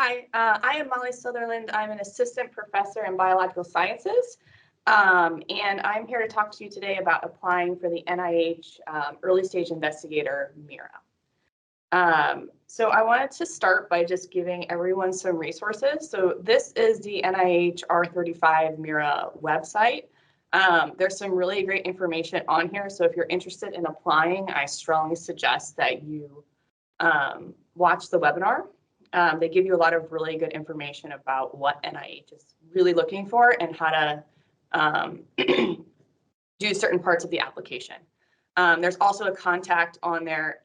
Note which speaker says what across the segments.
Speaker 1: Hi, I am Molly Sutherland. I'm an assistant professor in biological sciences, and I'm here to talk to you today about applying for the NIH Early Stage Investigator MIRA. So I wanted to start by just giving everyone some resources. So this is the NIH R35 MIRA website. There's some really great information on here. So if you're interested in applying, I strongly suggest that you watch the webinar. They give you a lot of really good information about what NIH is really looking for and how to do certain parts of the application. There's also a contact on there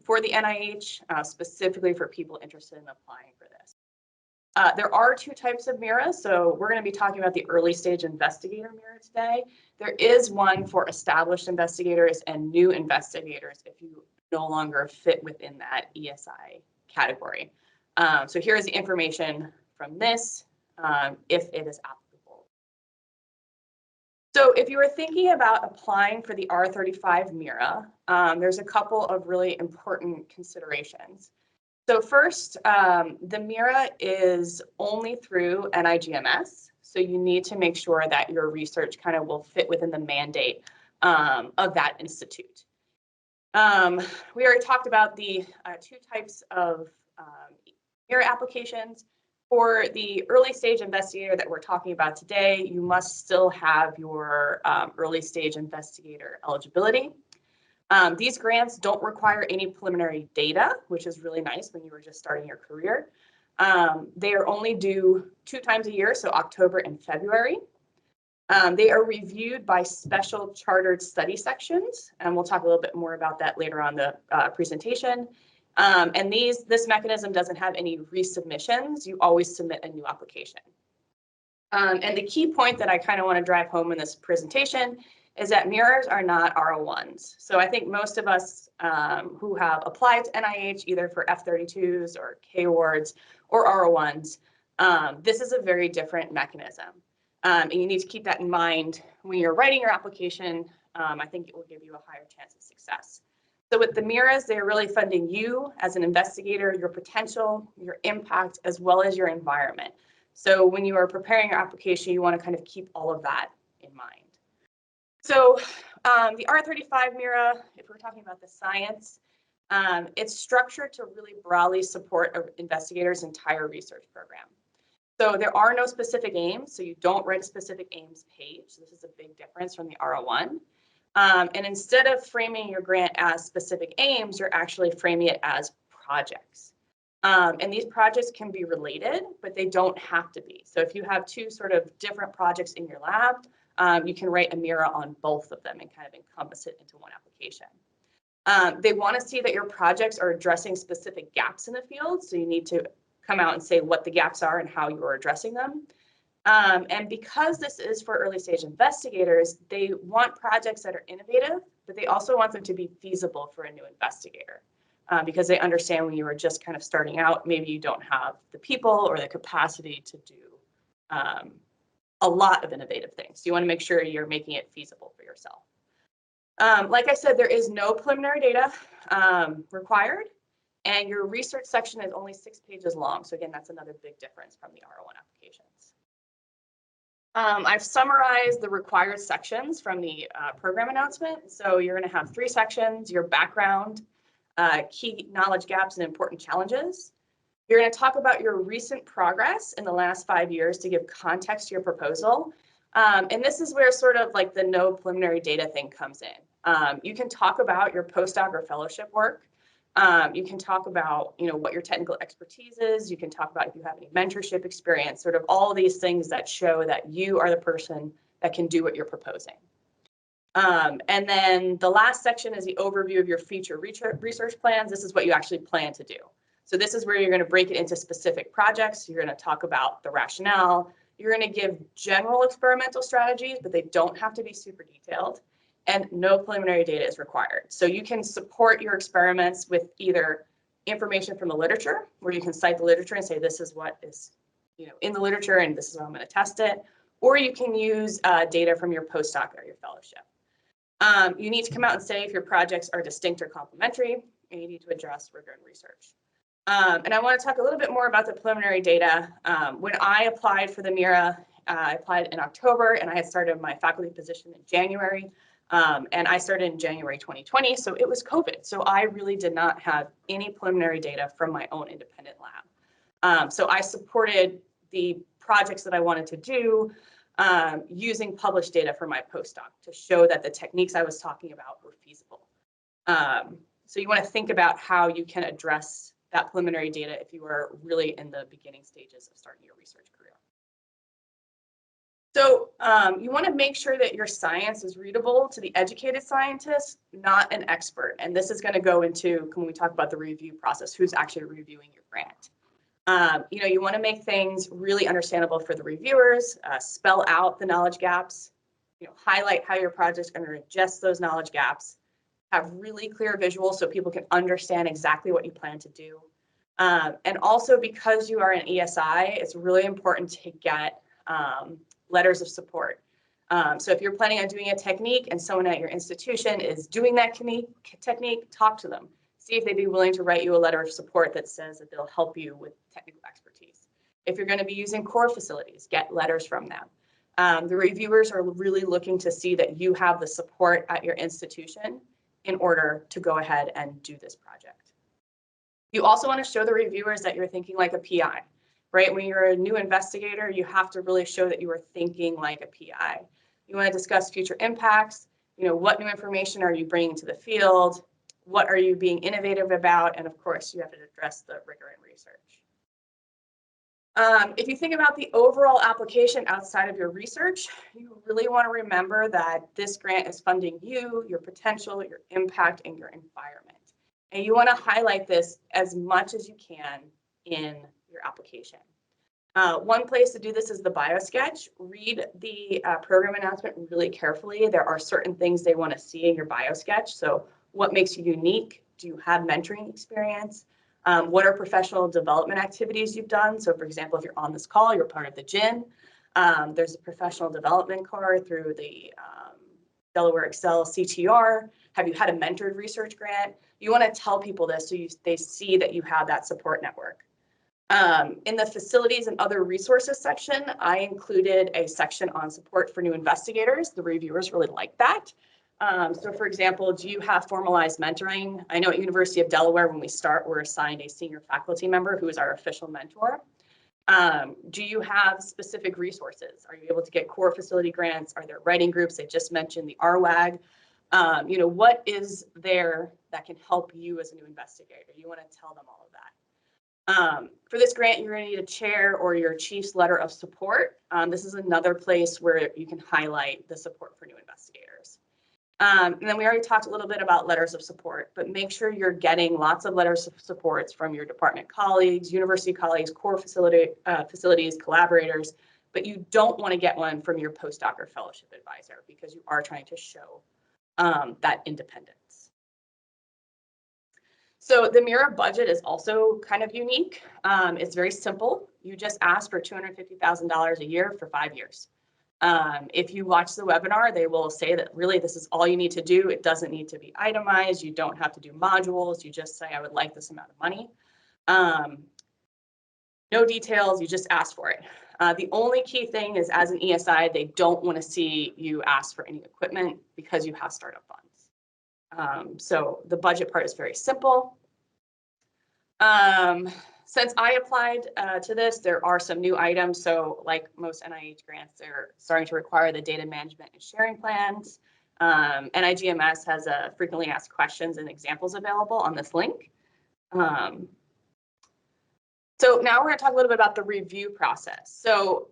Speaker 1: for the NIH, specifically for people interested in applying for this. There are two types of MIRA, so we're going to be talking about the early stage investigator MIRA today. There is one for established investigators and new investigators if you no longer fit within that ESI category. So here is the information from this, if it is applicable. So if you were thinking about applying for the R35 MIRA, there's a couple of really important considerations. So first, the MIRA is only through NIGMS, so you need to make sure that your research kind of will fit within the mandate of that institute. We already talked about the two types of MIRA applications. For the early stage investigator that we're talking about today, you must still have your early stage investigator eligibility. These grants don't require any preliminary data, which is really nice when you were just starting your career. They are only due 2 times a year, so October and February. They are reviewed by special chartered study sections, and we'll talk a little bit more about that later on the presentation. And this mechanism doesn't have any resubmissions. You always submit a new application. And the key point that I kind of want to drive home in this presentation is that MIRAs are not R01s. So I think most of us who have applied to NIH, either for F32s or K awards or R01s, this is a very different mechanism. And you need to keep that in mind when you're writing your application. I think it will give you a higher chance of success. So with the MIRAs, they're really funding you as an investigator, your potential, your impact, as well as your environment. So when you are preparing your application, you want to kind of keep all of that in mind. So the R35 MIRA, if we're talking about the science, it's structured to really broadly support an investigator's entire research program. So there are no specific aims, so you don't write a specific aims page. This is a big difference from the R01. And instead of framing your grant as specific aims, you're actually framing it as projects. And these projects can be related, but they don't have to be. So if you have 2 sort of different projects in your lab, you can write a MIRA on both of them and kind of encompass it into one application. They want to see that your projects are addressing specific gaps in the field, so you need to come out and say what the gaps are and how you are addressing them. And because this is for early stage investigators, they want projects that are innovative, but they also want them to be feasible for a new investigator. Because they understand when you are just kind of starting out, maybe you don't have the people or the capacity to do a lot of innovative things. So you want to make sure you're making it feasible for yourself. Like I said, there is no preliminary data required, and your research section is only 6 pages long. So again, that's another big difference from the R01 applications. I've summarized the required sections from the program announcement. So you're going to have 3 sections: your background, key knowledge gaps, and important challenges. You're going to talk about your recent progress in the last 5 years to give context to your proposal. And this is where sort of like the no preliminary data thing comes in. You can talk about your postdoc or fellowship work. You can talk about, what your technical expertise is. You can talk about if you have any mentorship experience, sort of all of these things that show that you are the person that can do what you're proposing. And then the last section is the overview of your future research plans. This is what you actually plan to do. So this is where you're going to break it into specific projects. You're going to talk about the rationale. You're going to give general experimental strategies, but they don't have to be super detailed. And no preliminary data is required. So you can support your experiments with either information from the literature, where you can cite the literature and say, this is what is in the literature and this is how I'm going to test it. Or you can use data from your postdoc or your fellowship. You need to come out and say if your projects are distinct or complementary, and you need to address rigor in research. And I want to talk a little bit more about the preliminary data. When I applied for the MIRA, I applied in October, and I had started my faculty position in January. And I started in January 2020, so it was COVID. So I really did not have any preliminary data from my own independent lab. So I supported the projects that I wanted to do using published data for my postdoc to show that the techniques I was talking about were feasible. So you want to think about how you can address that preliminary data if you are really in the beginning stages of starting your research career. So you want to make sure that your science is readable to the educated scientist, not an expert. And this is going to go into when we talk about the review process, who's actually reviewing your grant. You want to make things really understandable for the reviewers, spell out the knowledge gaps, highlight how your project's going to adjust those knowledge gaps, have really clear visuals so people can understand exactly what you plan to do. And also, because you are an ESI, it's really important to get letters of support. So if you're planning on doing a technique and someone at your institution is doing that technique, talk to them. See if they'd be willing to write you a letter of support that says that they'll help you with technical expertise. If you're going to be using core facilities, get letters from them. The reviewers are really looking to see that you have the support at your institution in order to go ahead and do this project. You also want to show the reviewers that you're thinking like a PI, right? When you're a new investigator, you have to really show that you are thinking like a PI. You want to discuss future impacts, what new information are you bringing to the field? What are you being innovative about? And of course, you have to address the rigor in research. If you think about the overall application outside of your research, you really want to remember that this grant is funding you, your potential, your impact, and your environment. And you want to highlight this as much as you can in your application. One place to do this is the biosketch. Read the program announcement really carefully. There are certain things they want to see in your biosketch. So what makes you unique? Do you have mentoring experience? What are professional development activities you've done? So for example, if you're on this call, you're part of the GIN. There's a professional development card through the Delaware Excel CTR. Have you had a mentored research grant? You want to tell people this so they see that you have that support network. In the facilities and other resources section, I included a section on support for new investigators. The reviewers really like that. So for example, do you have formalized mentoring? I know at University of Delaware, when we start, we're assigned a senior faculty member who is our official mentor. Do you have specific resources? Are you able to get core facility grants? Are there writing groups? I just mentioned the RWAG. What is there that can help you as a new investigator? You want to tell them all of that. For this grant, you're going to need a chair or your chief's letter of support. This is another place where you can highlight the support for new investigators. And then we already talked a little bit about letters of support, but make sure you're getting lots of letters of support from your department colleagues, university colleagues, core facilities, collaborators, but you don't want to get one from your postdoc or fellowship advisor because you are trying to show that independence. So the MIRA budget is also kind of unique. It's very simple. You just ask for $250,000 a year for 5 years. If you watch the webinar, they will say that really this is all you need to do. It doesn't need to be itemized. You don't have to do modules. You just say, I would like this amount of money. No details, you just ask for it. The only key thing is as an ESI, they don't want to see you ask for any equipment because you have startup funds. So the budget part is very simple. Since I applied to this, there are some new items. So like most NIH grants, they're starting to require the data management and sharing plans. NIGMS has frequently asked questions and examples available on this link. So now we're going to talk a little bit about the review process. So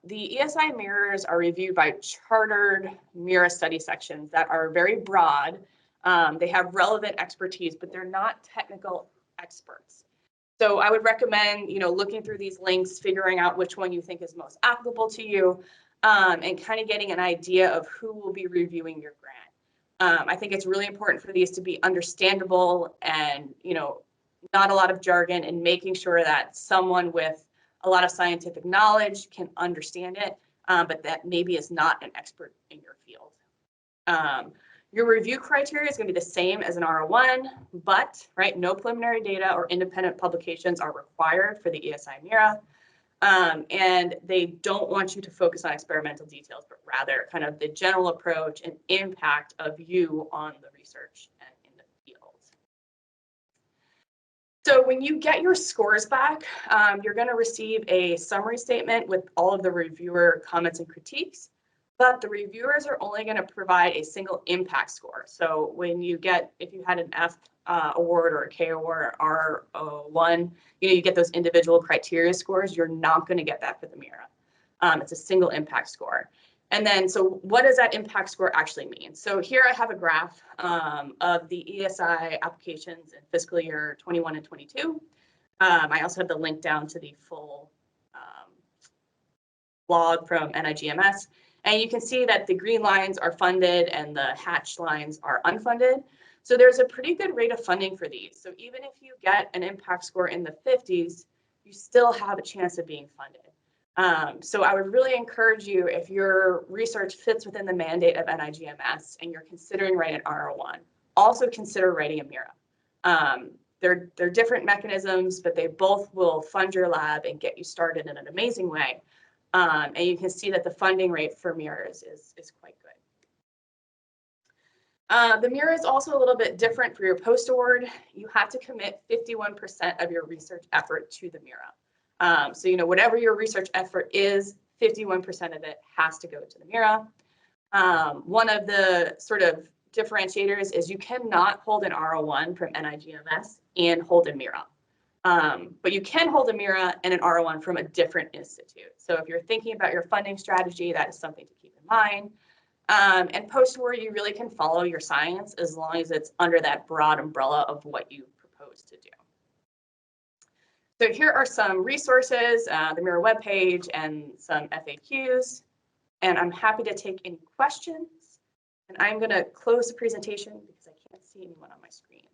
Speaker 1: the ESI mirrors are reviewed by chartered MIRA study sections that are very broad. They have relevant expertise, but they're not technical experts. So I would recommend, looking through these links, figuring out which one you think is most applicable to you, and kind of getting an idea of who will be reviewing your grant. I think it's really important for these to be understandable and, not a lot of jargon, and making sure that someone with a lot of scientific knowledge can understand it, but that maybe is not an expert in your field. Your review criteria is going to be the same as an R01, but right, no preliminary data or independent publications are required for the ESI MIRA. And they don't want you to focus on experimental details, but rather kind of the general approach and impact of you on the research and in the field. So when you get your scores back, you're going to receive a summary statement with all of the reviewer comments and critiques, but the reviewers are only going to provide a single impact score. So when you get, if you had an F award or a K award or R01, you get those individual criteria scores, you're not going to get that for the MIRA. It's a single impact score. And then, so what does that impact score actually mean? So here I have a graph of the ESI applications in fiscal year 21 and 22. I also have the link down to the full blog from NIGMS. And you can see that the green lines are funded and the hatched lines are unfunded. So there's a pretty good rate of funding for these. So even if you get an impact score in the 50s, you still have a chance of being funded. So I would really encourage you, if your research fits within the mandate of NIGMS and you're considering writing an R01, also consider writing a MIRA. They're different mechanisms, but they both will fund your lab and get you started in an amazing way. And you can see that the funding rate for MIRAs is quite good. The MIRA is also a little bit different for your post-award. You have to commit 51% of your research effort to the MIRA. So, whatever your research effort is, 51% of it has to go to the MIRA. One of the sort of differentiators is you cannot hold an R01 from NIGMS and hold a MIRA. But you can hold a MIRA and an R01 from a different institute. So if you're thinking about your funding strategy, that is something to keep in mind. And post-award, you really can follow your science as long as it's under that broad umbrella of what you propose to do. So here are some resources, the MIRA webpage and some FAQs. And I'm happy to take any questions. And I'm going to close the presentation because I can't see anyone on my screen.